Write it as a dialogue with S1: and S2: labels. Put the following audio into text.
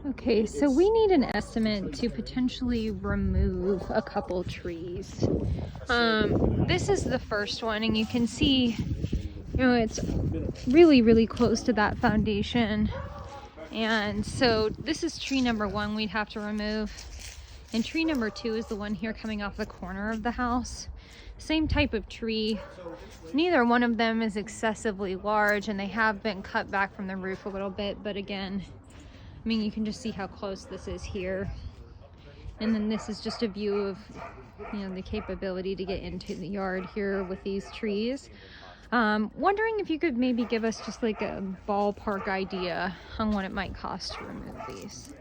S1: Okay, so we need an estimate to potentially remove a couple trees. This is the first one, and you can see, it's really, really close to that foundation. And so this is tree number 1 we'd have to remove. And tree number 2 is the one here coming off the corner of the house. Same type of tree. Neither one of them is excessively large, and they have been cut back from the roof a little bit, but again, I mean, you can just see how close this is here. And then this is just a view of, the capability to get into the yard here with these trees. Wondering if you could maybe give us just like a ballpark idea on what it might cost to remove these.